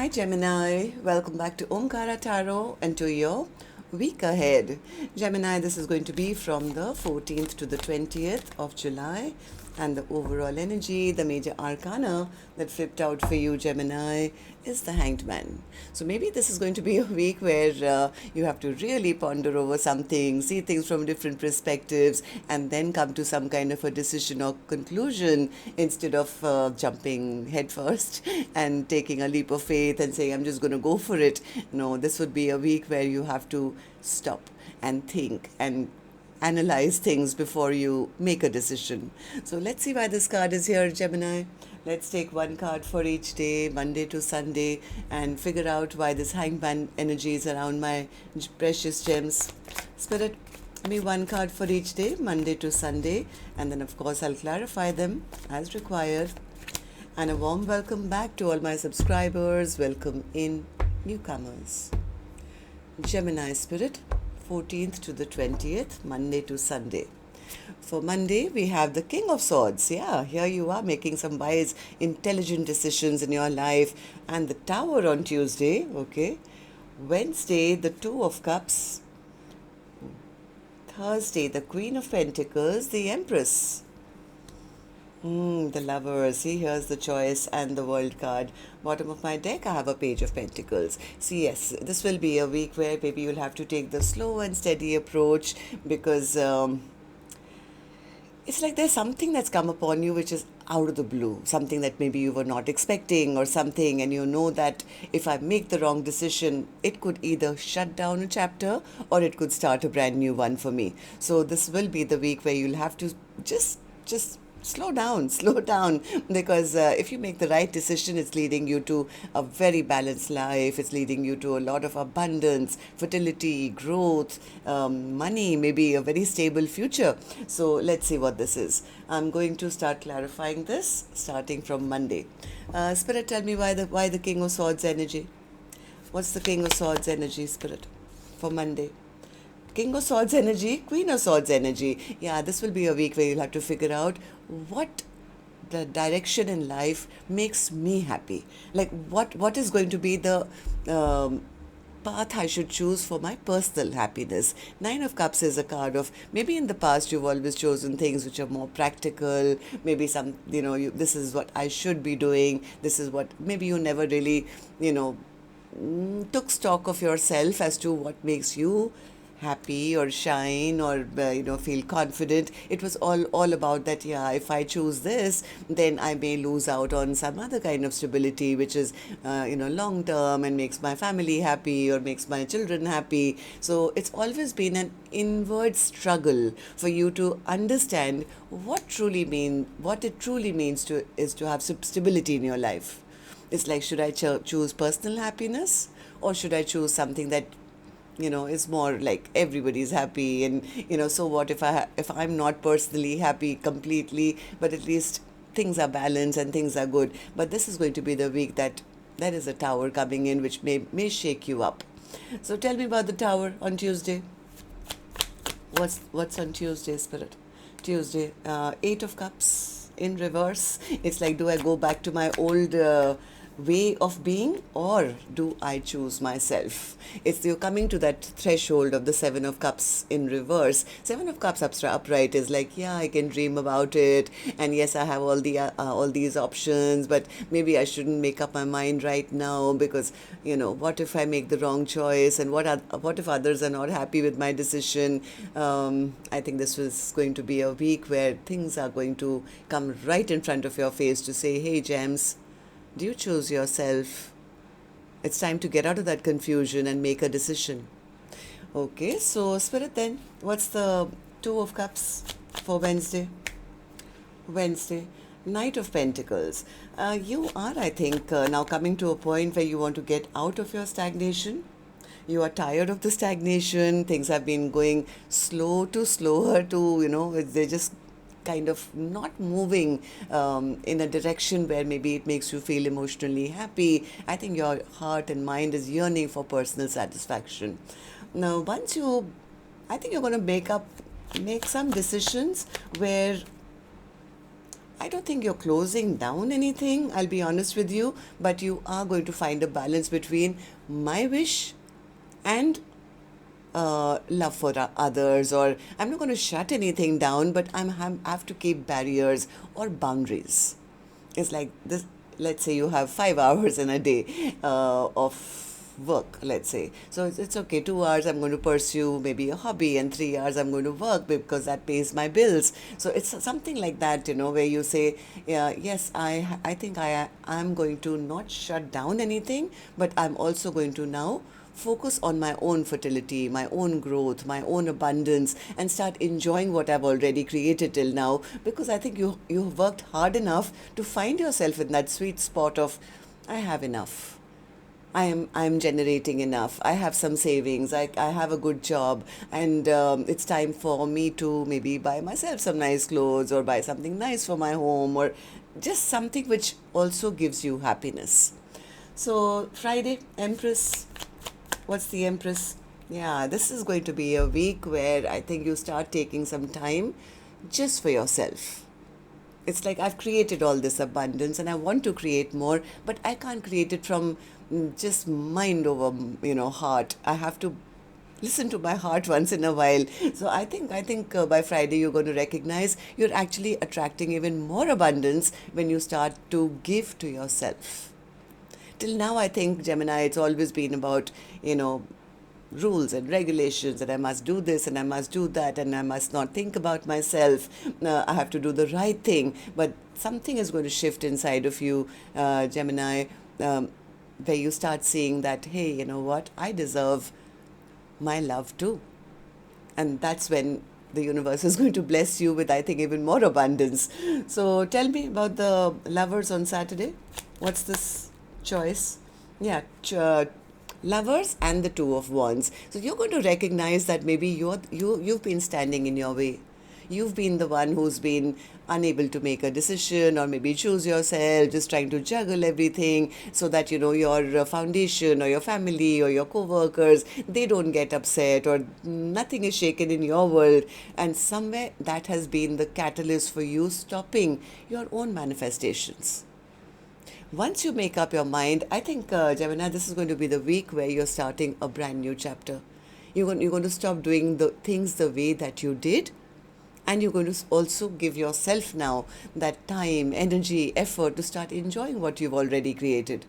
Hi Gemini, welcome back to Omkaratarot and to your week ahead. Gemini, this is going to be from the 14th to the 20th of July, and the overall energy, the major arcana that flipped out for you, Gemini, is the Hanged Man. So maybe this is going to be a week where you have to really ponder over something, see things from different perspectives, and then come to some kind of a decision or conclusion instead of jumping headfirst and taking a leap of faith and saying, I'm just going to go for it. No, this would be a week where you have to stop and think and analyze things before you make a decision. So let's see why this card is here, Gemini. Let's take one card for each day, Monday to Sunday, and figure out why this hangman energy is around my precious gems. Spirit, me one card for each day, Monday to Sunday, and then of course I'll clarify them as required. And a warm welcome back to all my subscribers. Welcome in newcomers. Gemini Spirit, 14th to the 20th, Monday to Sunday. For Monday, we have the King of Swords. Yeah, here you are making some wise, intelligent decisions in your life. And the Tower on Tuesday, okay. Wednesday, the Two of Cups. Thursday, the Queen of Pentacles, the Empress. The Lovers. See, here's the Choice and the World card. Bottom of my deck, I have a Page of Pentacles. See, yes, this will be a week where maybe you'll have to take the slow and steady approach, because it's like there's something that's come upon you which is out of the blue, something that maybe you were not expecting or something, and you know that if I make the wrong decision, it could either shut down a chapter or it could start a brand new one for me. So this will be the week where you'll have to just slow down, because if you make the right decision, it's leading you to a very balanced life. It's leading you to a lot of abundance, fertility, growth, money, maybe a very stable future. So let's see what this is. I'm going to start clarifying this starting from Monday. Spirit, tell me why the King of Swords energy. What's the King of Swords energy, Spirit, for Monday? King of Swords energy, Queen of Swords energy. Yeah, this will be a week where you'll have to figure out what the direction in life makes me happy. Like what is going to be the path I should choose for my personal happiness. Nine of Cups is a card of maybe in the past you've always chosen things which are more practical. Maybe some, this is what I should be doing. This is what, maybe you never really, took stock of yourself as to what makes you happy or shine or feel confident. It was all about that. Yeah, if I choose this, then I may lose out on some other kind of stability which is long term and makes my family happy or makes my children happy. So it's always been an inward struggle for you to understand what it truly means to have stability in your life. It's like, should I choose personal happiness, or should I choose something that is more like everybody's happy? And so what if I'm not personally happy completely, but at least things are balanced and things are good. But this is going to be the week that there is a Tower coming in which may shake you up. So tell me about the Tower on Tuesday. What's on Tuesday, Spirit? Tuesday, Eight of Cups in reverse. It's like, do I go back to my old way of being, or do I choose myself? You're coming to that threshold of the Seven of Cups in reverse. Seven of Cups upright is like, yeah, I can dream about it, and yes, I have all these options, but maybe I shouldn't make up my mind right now, because what if I make the wrong choice, and what if others are not happy with my decision? I think this was going to be a week where things are going to come right in front of your face to say, hey gems, do you choose yourself? It's time to get out of that confusion and make a decision. Okay, so Spirit, then, what's the Two of Cups for Wednesday? Wednesday, Knight of Pentacles. You are, I think, now coming to a point where you want to get out of your stagnation. You are tired of the stagnation. Things have been going slower to, they're just kind of not moving in a direction where maybe it makes you feel emotionally happy. I think your heart and mind is yearning for personal satisfaction. Now, I think you're going to make some decisions where I don't think you're closing down anything, I'll be honest with you, but you are going to find a balance between my wish and love for others, or I'm not going to shut anything down, but have to keep barriers or boundaries. It's like this. Let's say you have 5 hours in a day of work, let's say. So it's okay. 2 hours I'm going to pursue maybe a hobby, and 3 hours I'm going to work because that pays my bills. So it's something like that, where you say, yeah, yes, I think I'm going to not shut down anything, but I'm also going to now focus on my own fertility, my own growth, my own abundance, and start enjoying what I've already created till now, because I think you've worked hard enough to find yourself in that sweet spot of, I have enough. I'm generating enough. I have some savings. I have a good job, and it's time for me to maybe buy myself some nice clothes, or buy something nice for my home, or just something which also gives you happiness. So Friday, Empress. What's the Empress? Yeah, this is going to be a week where I think you start taking some time just for yourself. It's like I've created all this abundance and I want to create more, but I can't create it from just mind over, heart. I have to listen to my heart once in a while. So I think by Friday you're going to recognize you're actually attracting even more abundance when you start to give to yourself. Till now, I think, Gemini, it's always been about, rules and regulations, and I must do this and I must do that, and I must not think about myself. I have to do the right thing. But something is going to shift inside of you, Gemini, where you start seeing that, hey, you know what? I deserve my love too. And that's when the universe is going to bless you with, I think, even more abundance. So tell me about the lovers on Saturday. What's this choice? Yeah, lovers and the Two of Wands. So you're going to recognize that maybe you've been standing in your way. You've been the one who's been unable to make a decision, or maybe choose yourself, just trying to juggle everything so that your foundation or your family or your co-workers, they don't get upset, or nothing is shaken in your world. And somewhere that has been the catalyst for you stopping your own manifestations. Once you make up your mind, I think, Gemini, this is going to be the week where you're starting a brand new chapter. You're going to stop doing the things the way that you did, and you're going to also give yourself now that time, energy, effort to start enjoying what you've already created.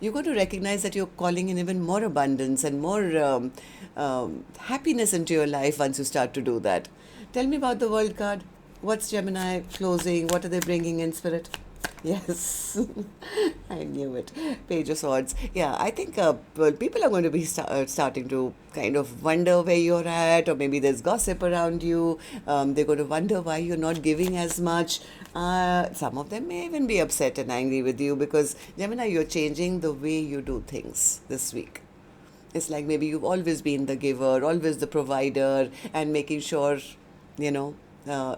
You're going to recognize that you're calling in even more abundance and more happiness into your life once you start to do that. Tell me about the World card. What's Gemini closing? What are they bringing in, Spirit? Yes, I knew it. Page of Swords. Yeah, I think people are going to be starting to kind of wonder where you're at, or maybe there's gossip around you. They're going to wonder why you're not giving as much. Some of them may even be upset and angry with you because, Gemini, you're changing the way you do things this week. It's like maybe you've always been the giver, always the provider, and making sure,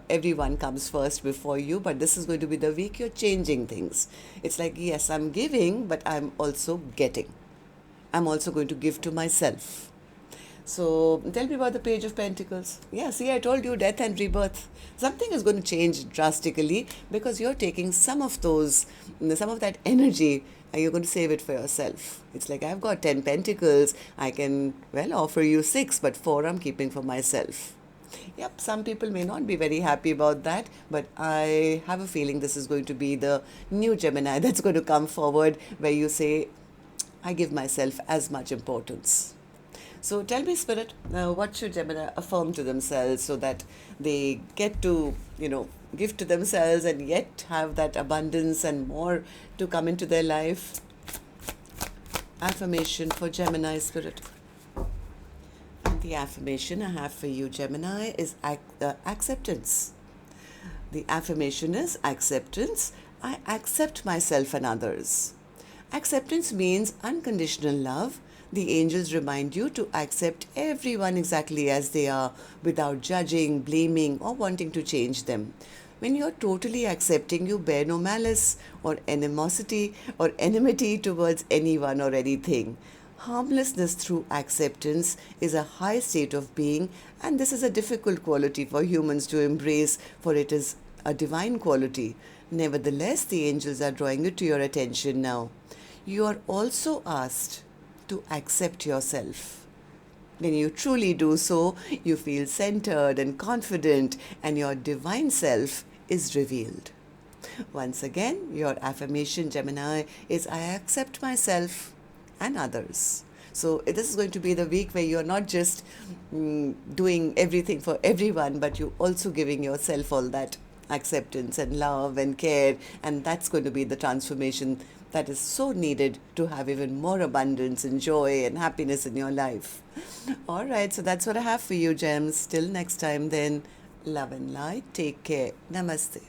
everyone comes first before you. But this is going to be the week you're changing things. It's like, yes, I'm giving, but I'm also getting. I'm also going to give to myself. So tell me about the Page of Pentacles. Yeah, see, I told you, death and rebirth. Something is going to change drastically because you're taking some of that energy, and you're going to save it for yourself. It's like, I've got 10 pentacles. I can, offer you 6, but 4 I'm keeping for myself. Yep, some people may not be very happy about that, but I have a feeling this is going to be the new Gemini that's going to come forward, where you say, I give myself as much importance. So tell me, Spirit, what should Gemini affirm to themselves so that they get to, give to themselves and yet have that abundance and more to come into their life? Affirmation for Gemini, Spirit. And the affirmation I have for you, Gemini, is acceptance. The affirmation is acceptance. I accept myself and others. Acceptance means unconditional love. The angels remind you to accept everyone exactly as they are, without judging, blaming, or wanting to change them. When you're totally accepting, you bear no malice or animosity or enmity towards anyone or anything. Harmlessness through acceptance is a high state of being, and this is a difficult quality for humans to embrace, for it is a divine quality. Nevertheless, the angels are drawing it to your attention now. You are also asked to accept yourself. When you truly do so, you feel centered and confident, and your divine self is revealed. Once again, your affirmation, Gemini, is I accept myself and others. So this is going to be the week where you're not just doing everything for everyone, but you're also giving yourself all that acceptance and love and care, and that's going to be the transformation that is so needed to have even more abundance and joy and happiness in your life. All right, so that's what I have for you, gems. Till next time then, love and light. Take care. Namaste.